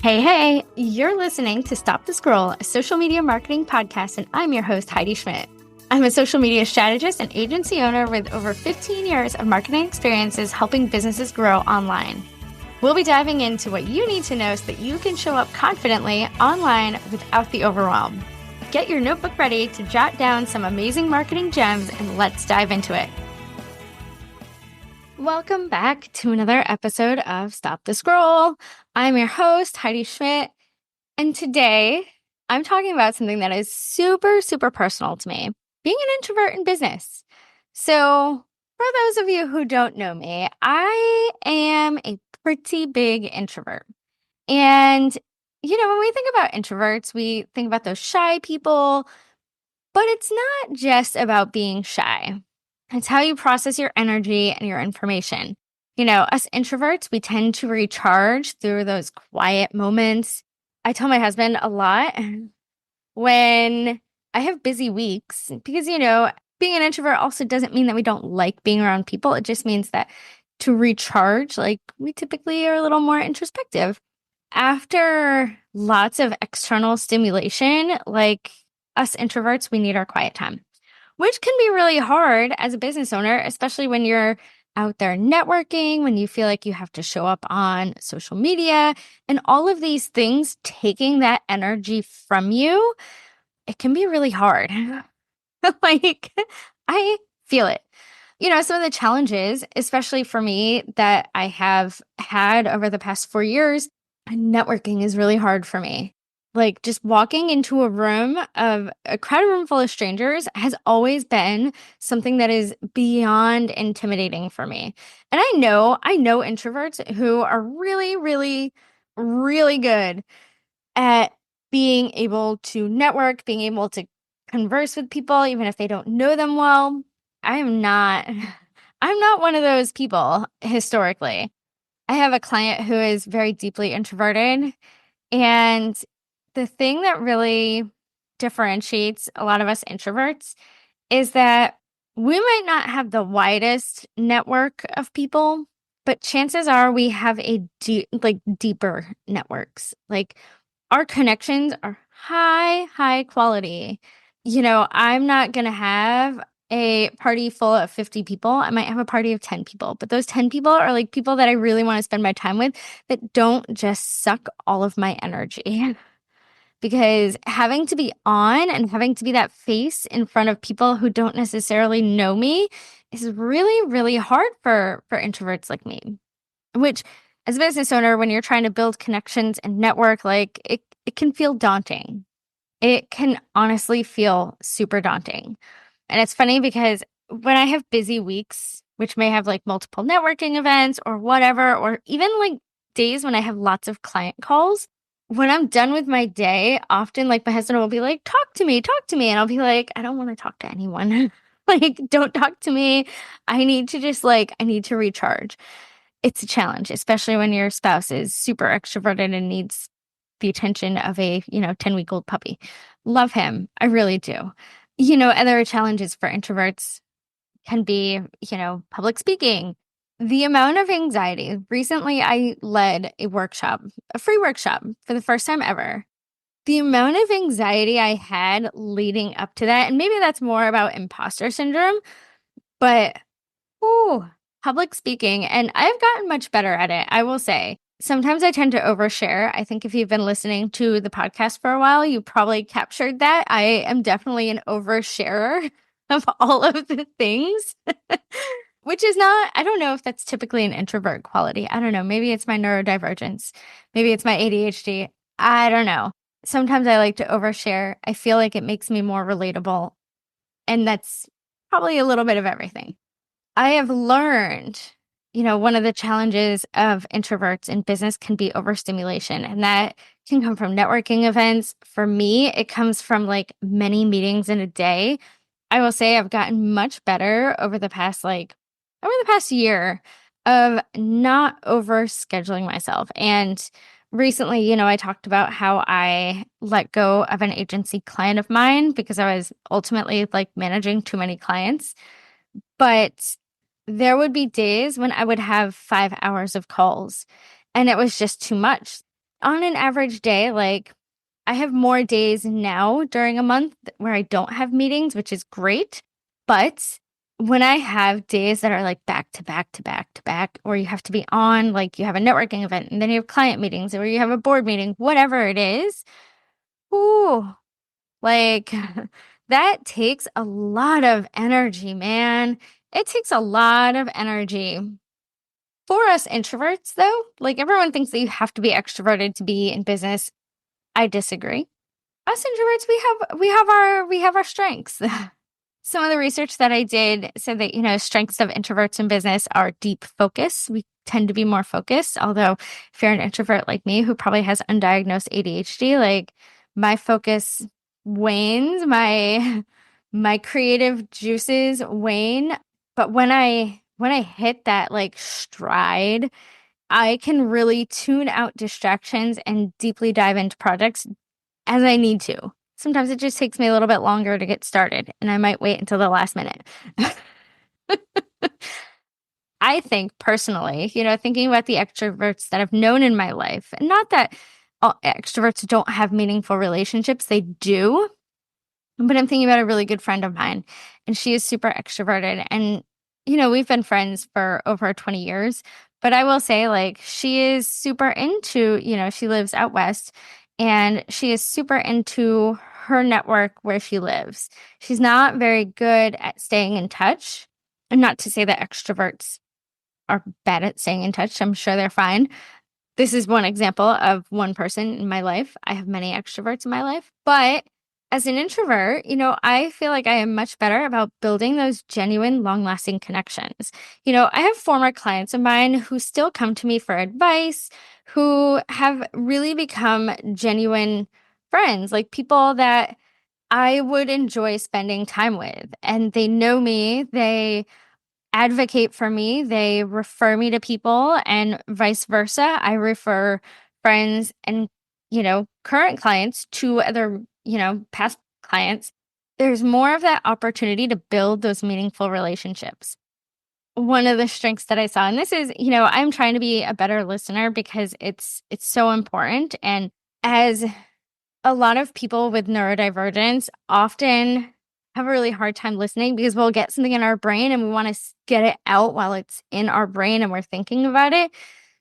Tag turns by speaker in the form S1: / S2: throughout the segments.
S1: Hey, you're listening to Stop the Scroll, a social media marketing podcast, and I'm your host, Heidi Schmidt. I'm a social media strategist and agency owner with over 15 years of marketing experiences helping businesses grow online. We'll be diving into what you need to know so that you can show up confidently online without the overwhelm. Get your notebook ready to jot down some amazing marketing gems, and let's dive into it. Welcome back to another episode of Stop the Scroll. I'm your host, Heidi Schmidt, and today I'm talking about something that is super, super personal to me, being an introvert in business. So for those of you who don't know me, I am a pretty big introvert. And, when we think about introverts, we think about those shy people, but it's not just about being shy. It's how you process your energy and your information. Us introverts, we tend to recharge through those quiet moments. I tell my husband a lot when I have busy weeks because, being an introvert also doesn't mean that we don't like being around people. It just means that to recharge, we typically are a little more introspective. After lots of external stimulation, like us introverts, we need our quiet time, which can be really hard as a business owner, especially when you're out there networking, when you feel like you have to show up on social media and all of these things taking that energy from you. It can be really hard. I feel it. Some of the challenges, especially for me, that I have had over the past 4 years, networking is really hard for me. Just walking into a room of a crowded room full of strangers has always been something that is beyond intimidating for me. And I know introverts who are really, really, really good at being able to network, being able to converse with people, even if they don't know them well. I'm not one of those people historically. I have a client who is very deeply introverted, and the thing that really differentiates a lot of us introverts is that we might not have the widest network of people, but chances are we have a deeper networks. Our connections are high quality. I'm not going to have a party full of 50 people. I might have a party of 10 people, but those 10 people are people that I really want to spend my time with that don't just suck all of my energy. Because having to be on and having to be that face in front of people who don't necessarily know me is really, really hard for introverts like me. Which, as a business owner, when you're trying to build connections and network, it can feel daunting. It can honestly feel super daunting. And it's funny because when I have busy weeks, which may have multiple networking events or whatever, or even days when I have lots of client calls, when I'm done with my day, often my husband will be like, talk to me. And I'll be like, I don't want to talk to anyone. Don't talk to me. I need to just I need to recharge. It's a challenge, especially when your spouse is super extroverted and needs the attention of a, 10-week-old puppy. Love him. I really do. Other challenges for introverts can be, public speaking. The amount of anxiety. Recently, I led a free workshop for the first time ever. The amount of anxiety I had leading up to that, and maybe that's more about imposter syndrome, but public speaking, and I've gotten much better at it, I will say. Sometimes I tend to overshare. I think if you've been listening to the podcast for a while, you probably captured that. I am definitely an oversharer of all of the things, which is not, I don't know if that's typically an introvert quality. I don't know. Maybe it's my neurodivergence. Maybe it's my ADHD. I don't know. Sometimes I like to overshare. I feel like it makes me more relatable. And that's probably a little bit of everything. I have learned, one of the challenges of introverts in business can be overstimulation, and that can come from networking events. For me, it comes from many meetings in a day. I will say I've gotten much better over the past year of not over scheduling myself. And recently, I talked about how I let go of an agency client of mine because I was ultimately managing too many clients. But there would be days when I would have 5 hours of calls and it was just too much. on an average day, like I have more days now during a month where I don't have meetings, which is great. But when I have days that are like back to back to back to back, or you have to be on, like you have a networking event and then you have client meetings or you have a board meeting, whatever it is, ooh, like that takes a lot of energy, man. It takes a lot of energy. For us introverts, though, like everyone thinks that you have to be extroverted to be in business. I disagree. Us introverts, we have our strengths. Some of the research that I did said that, strengths of introverts in business are deep focus. We tend to be more focused. Although if you're an introvert like me who probably has undiagnosed ADHD, like my focus wanes, my creative juices wane. But when I hit that like stride, I can really tune out distractions and deeply dive into projects as I need to. Sometimes it just takes me a little bit longer to get started, and I might wait until the last minute. I think personally, thinking about the extroverts that I've known in my life, and not that all extroverts don't have meaningful relationships, they do. But I'm thinking about a really good friend of mine, and she is super extroverted. And, we've been friends for over 20 years. But I will say, like, she is super into, she lives out west, and she is super into her network where she lives. She's not very good at staying in touch. And not to say that extroverts are bad at staying in touch, I'm sure they're fine. This is one example of one person in my life. I have many extroverts in my life, but as an introvert, I feel like I am much better about building those genuine, long lasting connections. I have former clients of mine who still come to me for advice, who have really become genuine friends, like people that I would enjoy spending time with. And they know me, they advocate for me. They refer me to people and vice versa. I refer friends and, current clients to other, past clients. There's more of that opportunity to build those meaningful relationships. One of the strengths that I saw, and this is, I'm trying to be a better listener because it's so important. And as a lot of people with neurodivergence often have a really hard time listening because we'll get something in our brain and we want to get it out while it's in our brain and we're thinking about it.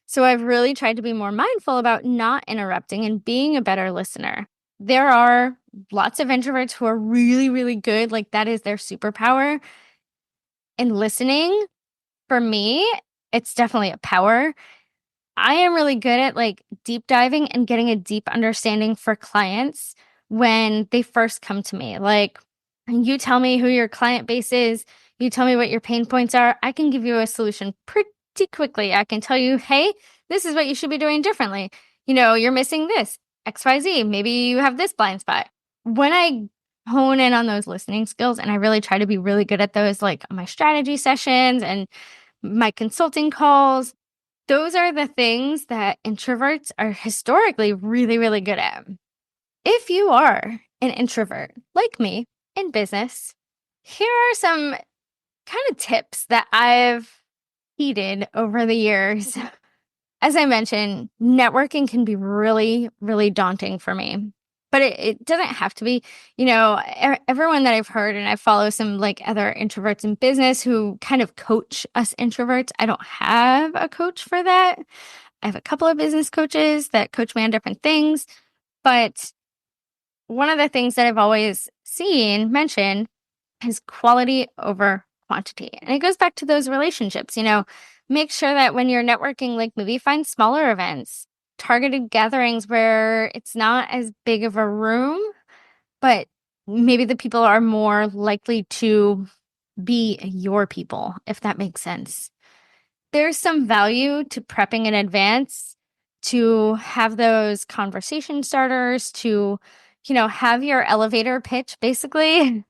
S1: So I've really tried to be more mindful about not interrupting and being a better listener. There are lots of introverts who are really, really good. Like that is their superpower. And listening, for me, it's definitely a power. I am really good at like deep diving and getting a deep understanding for clients when they first come to me. Like, you tell me who your client base is, you tell me what your pain points are. I can give you a solution pretty quickly. I can tell you, hey, this is what you should be doing differently. You're missing this, XYZ. Maybe you have this blind spot. When I hone in on those listening skills, and I really try to be really good at those, like my strategy sessions and my consulting calls, those are the things that introverts are historically really, really good at. If you are an introvert like me in business, here are some kind of tips that I've heeded over the years. As I mentioned, networking can be really, really daunting for me. But it doesn't have to be. Everyone that I've heard, and I follow some like other introverts in business who kind of coach us introverts. I don't have a coach for that. I have a couple of business coaches that coach me on different things. But one of the things that I've always seen mentioned is quality over quantity. And it goes back to those relationships, make sure that when you're networking, like maybe find smaller events, targeted gatherings where it's not as big of a room, but maybe the people are more likely to be your people, if that makes sense. There's some value to prepping in advance, to have those conversation starters, to, have your elevator pitch basically.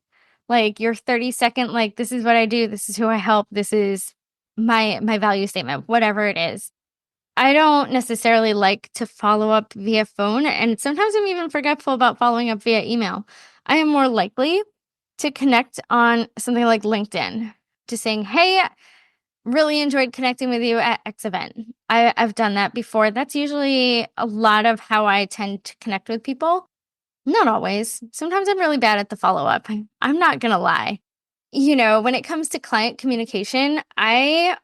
S1: Like your 30-second, like, this is what I do, this is who I help, this is my value statement, whatever it is. I don't necessarily like to follow up via phone, and sometimes I'm even forgetful about following up via email. I am more likely to connect on something like LinkedIn, just saying, hey, really enjoyed connecting with you at X event. I've done that before. That's usually a lot of how I tend to connect with people. Not always. Sometimes I'm really bad at the follow up. I'm not going to lie. When it comes to client communication, I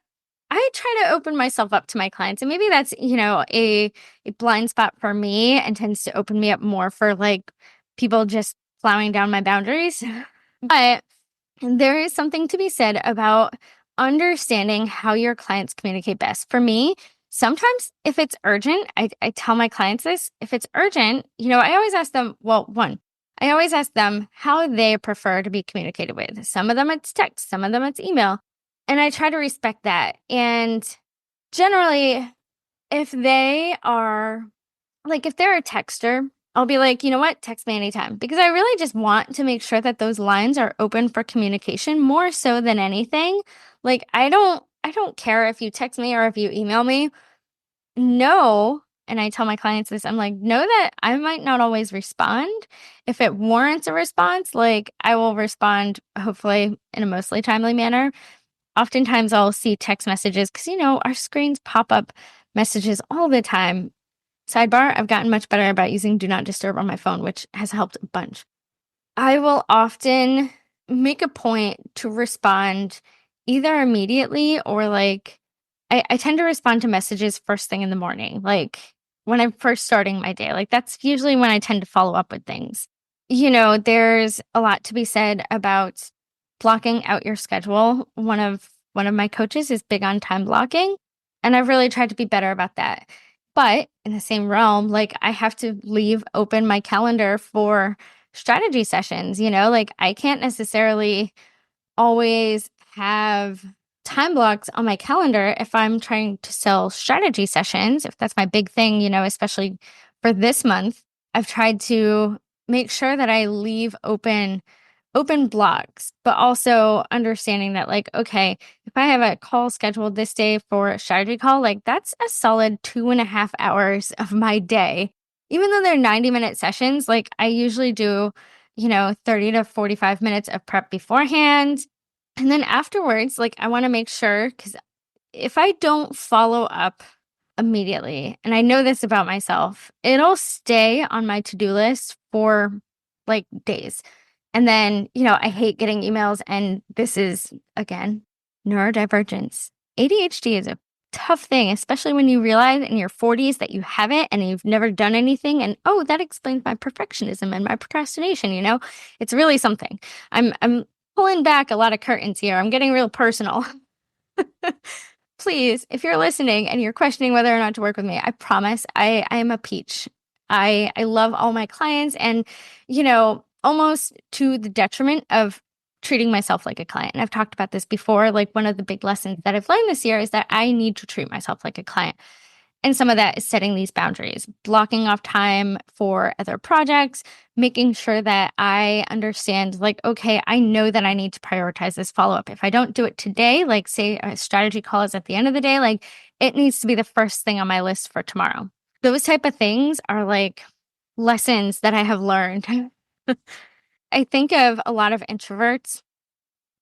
S1: try to open myself up to my clients. And maybe that's, a blind spot for me and tends to open me up more for like people just plowing down my boundaries. But there is something to be said about understanding how your clients communicate best. For me, sometimes if it's urgent, I tell my clients this. If it's urgent, I always ask them, well, one, I always ask them how they prefer to be communicated with. Some of them it's text, some of them it's email. And I try to respect that. And generally, if they are if they're a texter, I'll be like, you know what, text me anytime. Because I really just want to make sure that those lines are open for communication more so than anything. Like I don't care if you text me or if you email me. No. And I tell my clients this, I'm like, know that I might not always respond. If it warrants a response, like I will respond hopefully in a mostly timely manner. Oftentimes I'll see text messages because, our screens pop up messages all the time. Sidebar, I've gotten much better about using Do Not Disturb on my phone, which has helped a bunch. I will often make a point to respond either immediately or I tend to respond to messages first thing in the morning, like when I'm first starting my day. Like that's usually when I tend to follow up with things. There's a lot to be said about blocking out your schedule. One of my coaches is big on time blocking, and I've really tried to be better about that. But in the same realm, I have to leave open my calendar for strategy sessions, I can't necessarily always have time blocks on my calendar if I'm trying to sell strategy sessions, if that's my big thing, especially for this month. I've tried to make sure that I leave open blocks, but also understanding that okay, if I have a call scheduled this day for a strategy call, that's a solid 2.5 hours of my day. Even though they're 90-minute sessions, I usually do, 30 to 45 minutes of prep beforehand. And then afterwards, I want to make sure, because if I don't follow up immediately, and I know this about myself, it'll stay on my to-do list for days. And then, I hate getting emails. And this is, again, neurodivergence. ADHD is a tough thing, especially when you realize in your 40s that you have it and you've never done anything. And oh, that explains my perfectionism and my procrastination. It's really something. I'm pulling back a lot of curtains here. I'm getting real personal. Please, if you're listening and you're questioning whether or not to work with me, I promise I am a peach. I love all my clients, and almost to the detriment of treating myself like a client. And I've talked about this before. One of the big lessons that I've learned this year is that I need to treat myself like a client. And some of that is setting these boundaries, blocking off time for other projects, making sure that I understand, okay, I know that I need to prioritize this follow-up. If I don't do it today, say a strategy call is at the end of the day, it needs to be the first thing on my list for tomorrow. Those type of things are lessons that I have learned. I think of a lot of introverts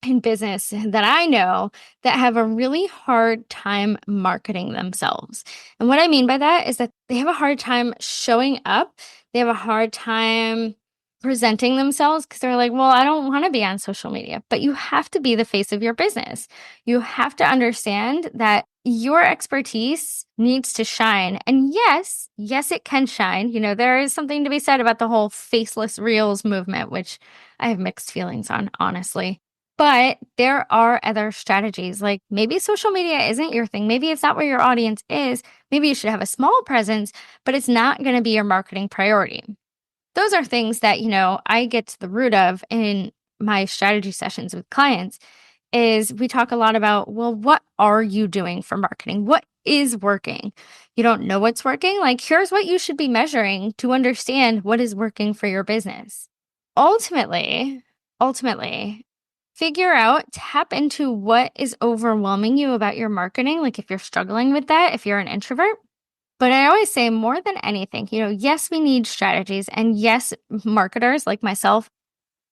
S1: in business that I know that have a really hard time marketing themselves. And what I mean by that is that they have a hard time showing up. They have a hard time presenting themselves because they're like, well, I don't want to be on social media. But you have to be the face of your business. You have to understand that your expertise needs to shine. And yes, it can shine. There is something to be said about the whole faceless reels movement, which I have mixed feelings on, honestly. But there are other strategies. Maybe social media isn't your thing. Maybe it's not where your audience is. Maybe you should have a small presence, but it's not going to be your marketing priority. Those are things that, I get to the root of in my strategy sessions with clients. Is we talk a lot about, well, what are you doing for marketing? What is working? You don't know what's working? Here's what you should be measuring to understand what is working for your business. Ultimately, figure out, tap into what is overwhelming you about your marketing. If you're struggling with that, if you're an introvert. But I always say, more than anything, yes, we need strategies. And yes, marketers like myself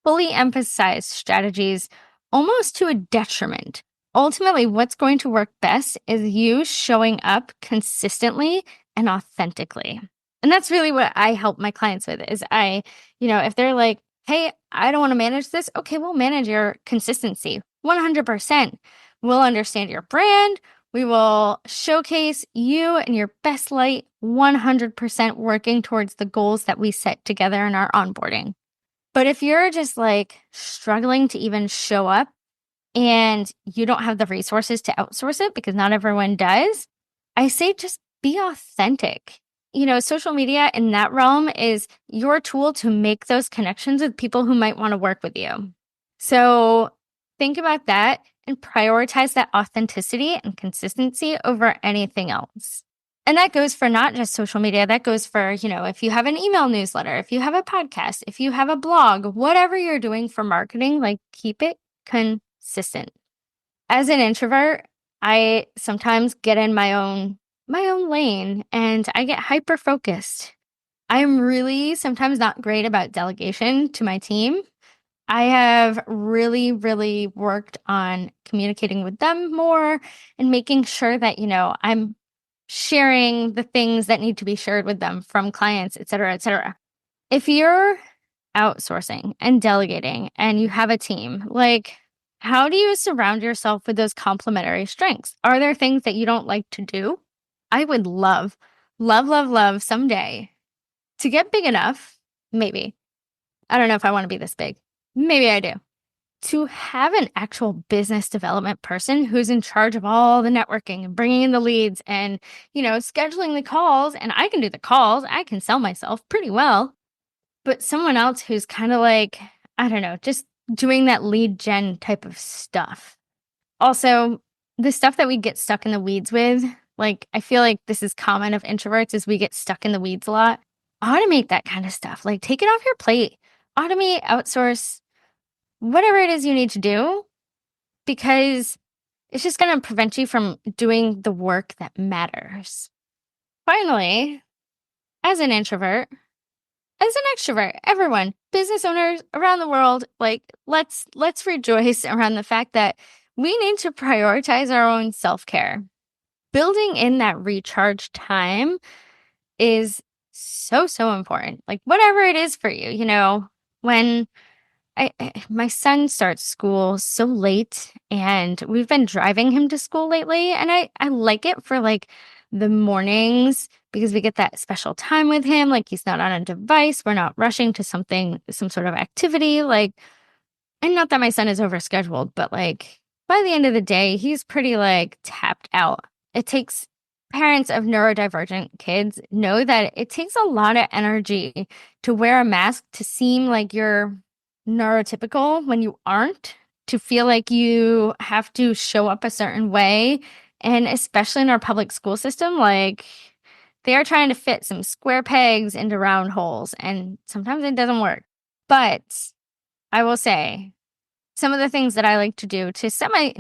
S1: fully emphasize strategies almost to a detriment Ultimately, what's going to work best is you showing up consistently and authentically. And that's really what I help my clients with is if they're like, hey, I don't want to manage this. Okay, we'll manage your consistency 100%. We'll understand your brand. We will showcase you in your best light 100% working towards the goals that we set together in our onboarding. But if you're just like struggling to even show up, and you don't have the resources to outsource it because not everyone does, I say just be authentic. Social media in that realm is your tool to make those connections with people who might want to work with you. So think about that and prioritize that authenticity and consistency over anything else. And that goes for not just social media, that goes for, if you have an email newsletter, if you have a podcast, if you have a blog, whatever you're doing for marketing, like keep it consistent. As an introvert, I sometimes get in my own lane and I get hyper focused. I'm really sometimes not great about delegation to my team. I have really, really worked on communicating with them more and making sure that, I'm sharing the things that need to be shared with them from clients, et cetera, et cetera. If you're outsourcing and delegating and you have a team, like, how do you surround yourself with those complementary strengths? Are there things that you don't like to do? I would love, love, love, love someday to get big enough, maybe. I don't know if I want to be this big. Maybe I do. To have an actual business development person who's in charge of all the networking and bringing in the leads and, scheduling the calls. And I can do the calls. I can sell myself pretty well. But someone else who's kind of like, I don't know, just doing that lead gen type of stuff. Also, the stuff that we get stuck in the weeds with, like, I feel like this is common of introverts is we get stuck in the weeds a lot. Automate that kind of stuff. Like, take it off your plate. Automate, outsource, whatever it is you need to do, because it's just going to prevent you from doing the work that matters. Finally, as an introvert, as an extrovert, everyone, business owners around the world, like let's rejoice around the fact that we need to prioritize our own self-care. Building in that recharge time is so, so important. Like whatever it is for you, when my son starts school so late and we've been driving him to school lately, and I like it for like the mornings because we get that special time with him. Like he's not on a device. We're not rushing to some sort of activity. Like, and not that my son is overscheduled, but like by the end of the day, he's pretty like tapped out. It takes Parents of neurodivergent kids know that it takes a lot of energy to wear a mask to seem like you're neurotypical when you aren't, to feel like you have to show up a certain way. And especially in our public school system, like they are trying to fit some square pegs into round holes, and sometimes it doesn't work. But I will say some of the things that I like to do to set my,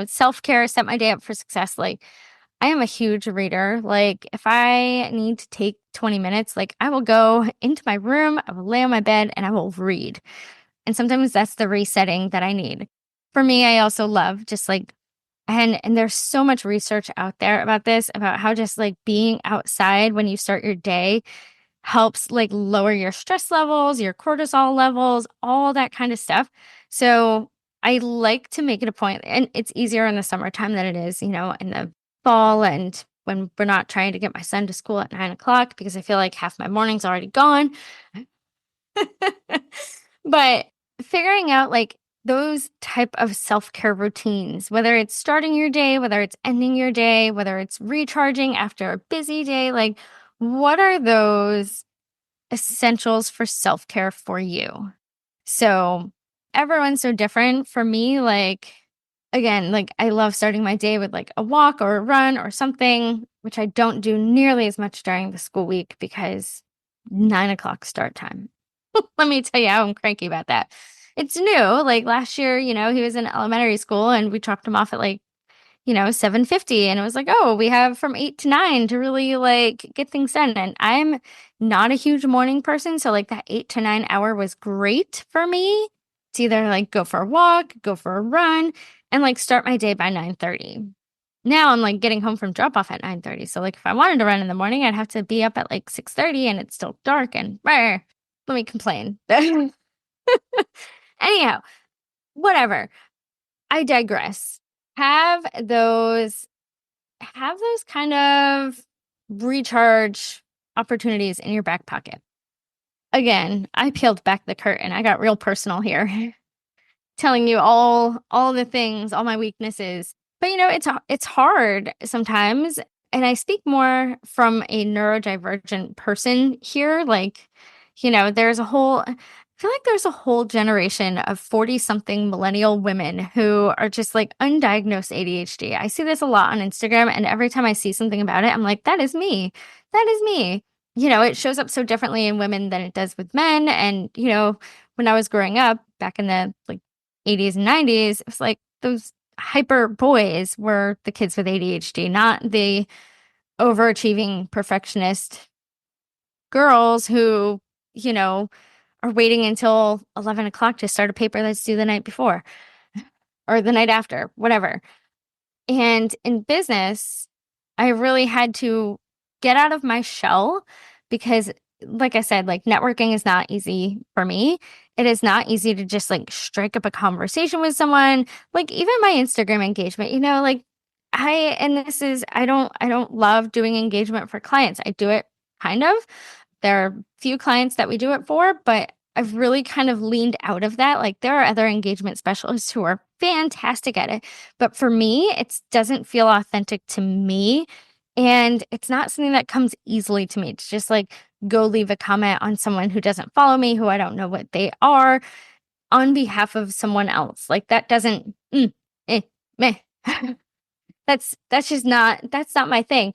S1: self-care, set my day up for success, like I am a huge reader. Like if I need to take 20 minutes, like I will go into my room, I will lay on my bed and I will read. And sometimes that's the resetting that I need. For me, I also love just like, and there's so much research out there about this, about how just like being outside when you start your day helps like lower your stress levels, your cortisol levels, all that kind of stuff. So I like to make it a point, and it's easier in the summertime than it is, in the fall and when we're not trying to get my son to school at 9 o'clock because I feel like half my morning's already gone. But figuring out like those type of self-care routines, whether it's starting your day, whether it's ending your day, whether it's recharging after a busy day, like what are those essentials for self-care for you? So everyone's so different. For me, like, again, like I love starting my day with like a walk or a run or something, which I don't do nearly as much during the school week because 9 o'clock start time. Let me tell you how I'm cranky about that. It's new. Like last year, he was in elementary school and we dropped him off at like, 7:50. And it was like, oh, we have from 8 to 9 to really like get things done. And I'm not a huge morning person. So like that 8 to 9 hour was great for me. It's either like go for a walk, go for a run. and like start my day by 9:30. Now I'm like getting home from drop off at 9:30. So like if I wanted to run in the morning, I'd have to be up at like 6:30 and it's still dark and let me complain. Anyhow, whatever. I digress. Have those kind of recharge opportunities in your back pocket. Again, I peeled back the curtain. I got real personal here, telling you all the things, all my weaknesses. But it's hard sometimes, and I speak more from a neurodivergent person here. Like, I feel like there's a whole generation of 40-something millennial women who are just like undiagnosed ADHD. I see this a lot on Instagram, and every time I see something about it, I'm like, that is me. That is me. It shows up so differently in women than it does with men. And, when I was growing up back in the like 80s and 90s, it was like those hyper boys were the kids with ADHD, not the overachieving perfectionist girls who, are waiting until 11 o'clock to start a paper that's due the night before or the night after, whatever. And in business, I really had to get out of my shell because, like I said, like networking is not easy for me. It is not easy to just like strike up a conversation with someone. Like even my Instagram engagement, like I don't love doing engagement for clients. I do it kind of. There are few clients that we do it for, but I've really kind of leaned out of that. Like there are other engagement specialists who are fantastic at it. But for me, it doesn't feel authentic to me. And it's not something that comes easily to me. It's just like go leave a comment on someone who doesn't follow me, who I don't know what they are, on behalf of someone else. Like that doesn't, meh. That's not my thing.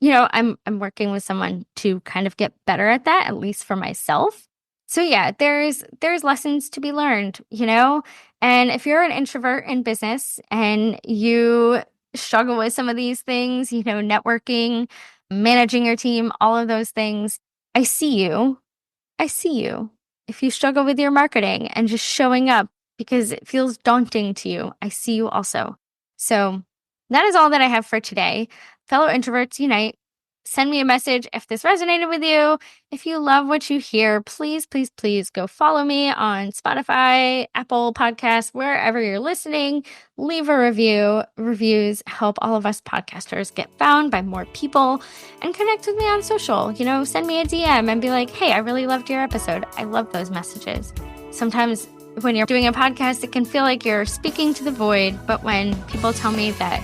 S1: I'm working with someone to kind of get better at that, at least for myself. So yeah, there's lessons to be learned, and if you're an introvert in business and you struggle with some of these things, networking, managing your team, all of those things, I see you. I see you. If you struggle with your marketing and just showing up because it feels daunting to you, I see you also. So that is all that I have for today. Fellow introverts unite. Send me a message if this resonated with you. If you love what you hear, please, please, please go follow me on Spotify, Apple Podcasts, wherever you're listening. Leave a review. Reviews help all of us podcasters get found by more people, and connect with me on social. Send me a DM and be like, hey, I really loved your episode. I love those messages. Sometimes when you're doing a podcast, it can feel like you're speaking to the void. But when people tell me that,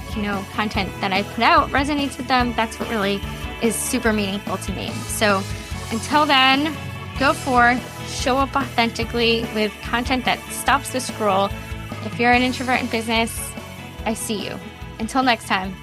S1: content that I put out resonates with them, that's what really is super meaningful to me. So until then, go forth, show up authentically with content that stops the scroll. If you're an introvert in business, I see you. Until next time.